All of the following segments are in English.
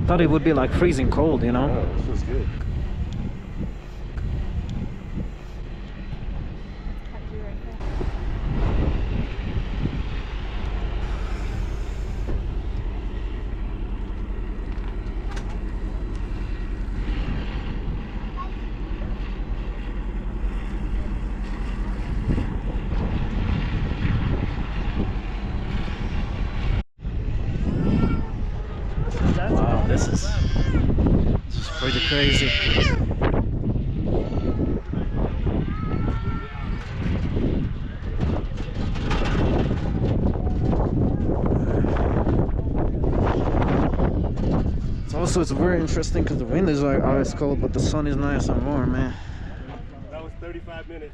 Thought it would be like freezing cold, you know? Oh, this feels good. Wow, this is pretty crazy. It's very interesting because the wind is like always cold, but the sun is nice and warm, man. That was 35 minutes.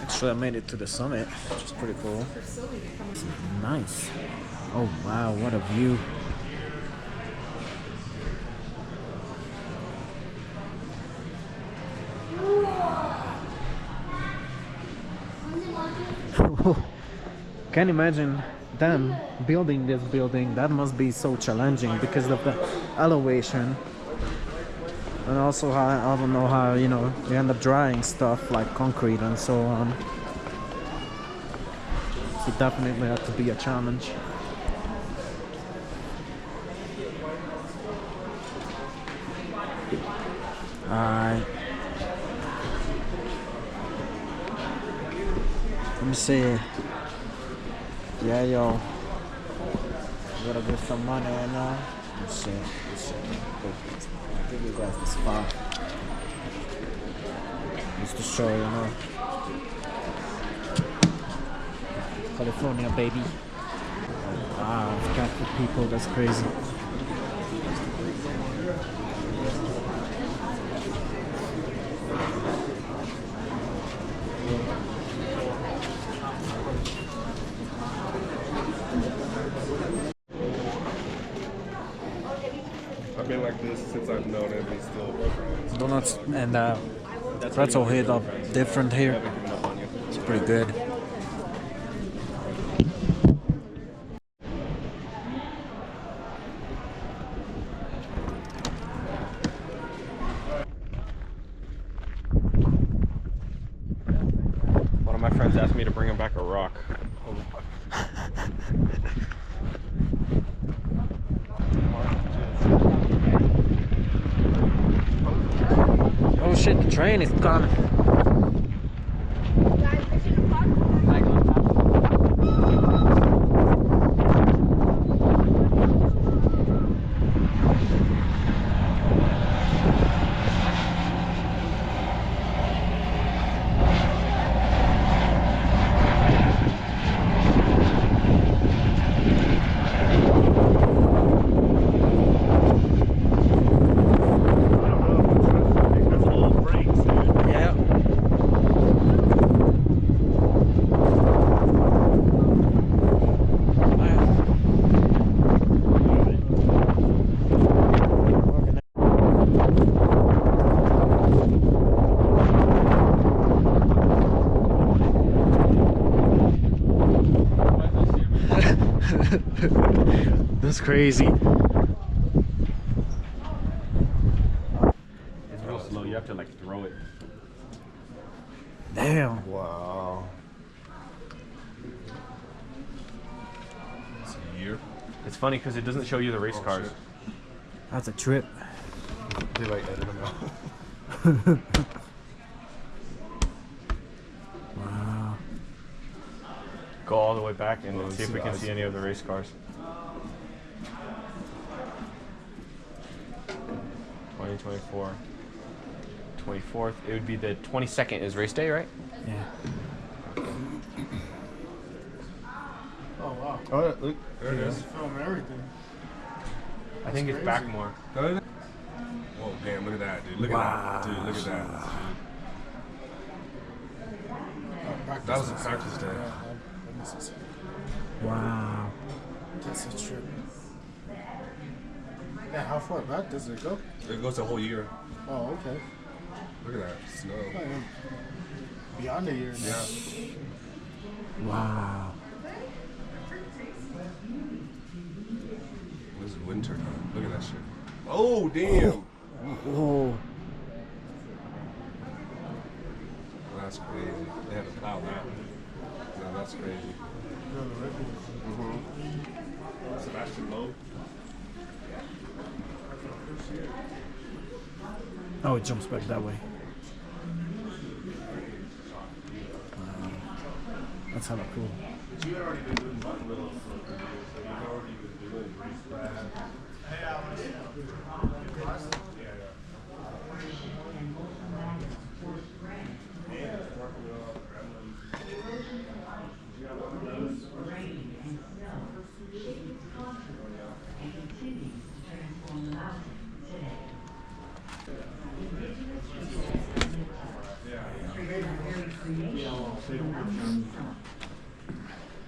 Actually, I made it to the summit, which is pretty cool. Nice. Oh wow, what a view. Can't imagine them building this building. That must be so challenging because of the elevation. And also how, I don't know how, you know, you end up drying stuff like concrete and so on. So definitely had to be a challenge. Alright. Let me see. Yeah, yo. Gotta get some money right now. Let's see. I'll give you guys the spot. Just to show you, know. California, baby. Wow, I've got the people, that's crazy. I've been like this since I've known him. He's still Donuts and pretzel hit up different here. It's pretty good. One of my friends asked me to bring him back a rock. Oh shit, the train is coming. That's crazy. It's real slow. You have to like throw it. Damn. Wow. It's a year. It's funny because it doesn't show you the race cars. Shit. That's a trip. They like edit them out. Wow. Go all the way back and see if we can see any of the race cars. 2024. 24th. It would be the 22nd is race day, right? Yeah. Oh wow. Oh, look. There it is. Film everything. I think it's back more. Oh damn, look at that, dude. Look at that. Dude, look at that. That was a practice day. Wow. That's a trip. Yeah, how far back does it go? It goes a whole year. Oh, okay. Look at that. Snow. Oh, yeah. Beyond a year now. Yeah. Wow. This is winter time. Look at that shit. Oh, damn. Whoa. That's crazy. They had to plow that. No, that's crazy. Sebastian Loeb. Oh, it jumps back that way. Wow. That's hella cool. You had already been doing button willows, so you've already been doing grease brad. Hey, Alex.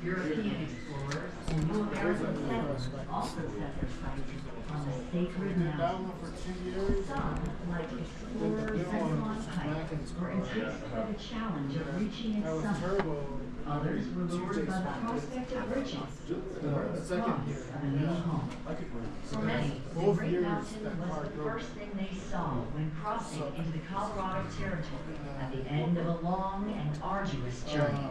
European explorers and New American settlers also set their sights on the sacred That mountain. one for 2 years. Some, like explorers and Pikes, were enticed by the challenge of reaching That its was summit. turbo. Others were lured by the prospect of riches, The second promise year. of a new home. For many, the Both Great years Mountain that was car the drove. first thing they saw when crossing into the Colorado Territory at the end of a long and arduous journey.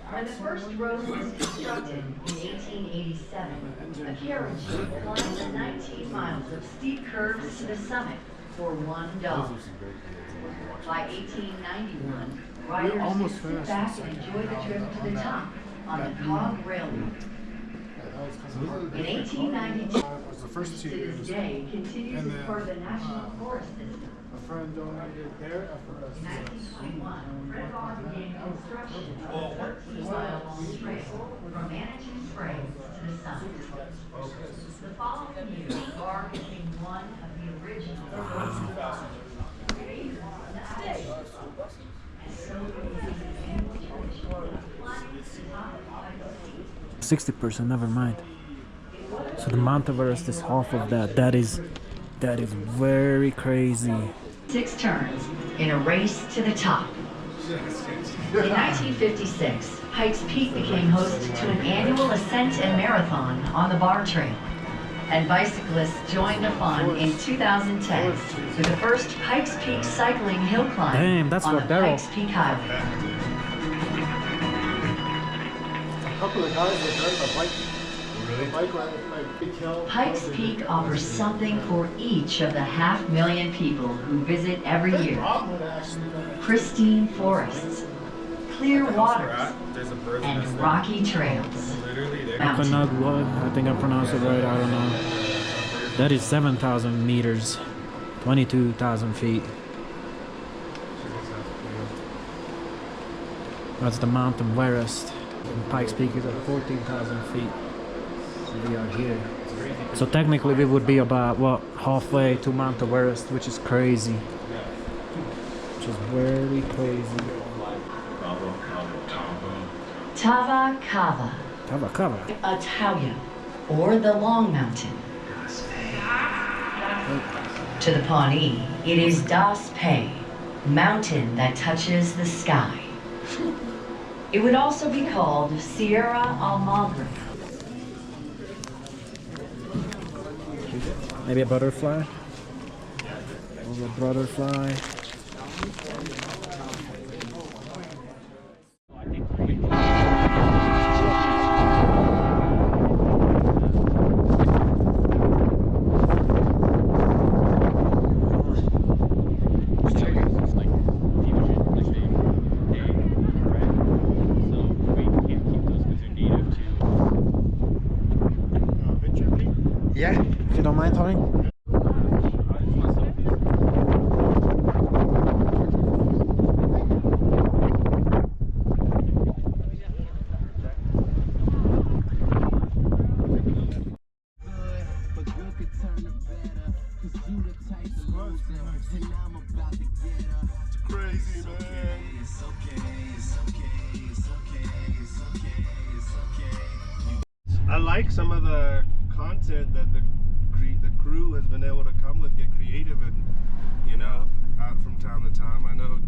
When the first road was constructed in 1887, a carriage climbed the 19 miles of steep curves to the summit for $1. By 1891, riders almost could sit finished back the and second enjoy the trip to the top on the Cog Railroad. In 1892, Was the first 2 to years. this day, continues And as part of the then, National Forest System. A friend donated their In 1921, Red Bar began construction of a 13-mile-long trail from Manitou Springs to the summit. The following year, the bar became one of the original. And so it became an annual tradition of climbing to the top of Pikes Peak. 60%, never mind. So the Mount Everest is half of that. That is very crazy. 6 turns in a race to the top. In 1956, Pikes Peak became host to an annual ascent and marathon on the Bar Trail. And bicyclists joined the fun in 2010 with the first Pikes Peak cycling hill climb Damn, that's on what the Daryl- Pikes Peak Highway. A couple of guys that ride the bike. Really? Bike ride, like big hill. Pikes Peak offers something for each of the 500,000 people who visit every year. I'm gonna actually Pristine forests, clear waters, There's a bird and rocky trails. literally there. Mountains. Akonagwa, I think I pronounced it right, I don't know. That is 7,000 meters, 22,000 feet. That's the Mount Everest. And Pikes Peak is at 14,000 feet. So we are here. So technically we would be about, what, halfway to Mount Everest, which is crazy. Which is very crazy. Tava Kava, Kava Kava. Atauya, or the Long Mountain. To the Pawnee, it is Das Pei, mountain that touches the sky. It would also be called Sierra Almagre. Maybe a butterfly? Or a butterfly? Yeah, if you don't mind, Tony. Crazy, man. I like some of the content that the crew has been able to come with, get creative and, out from time to time. I know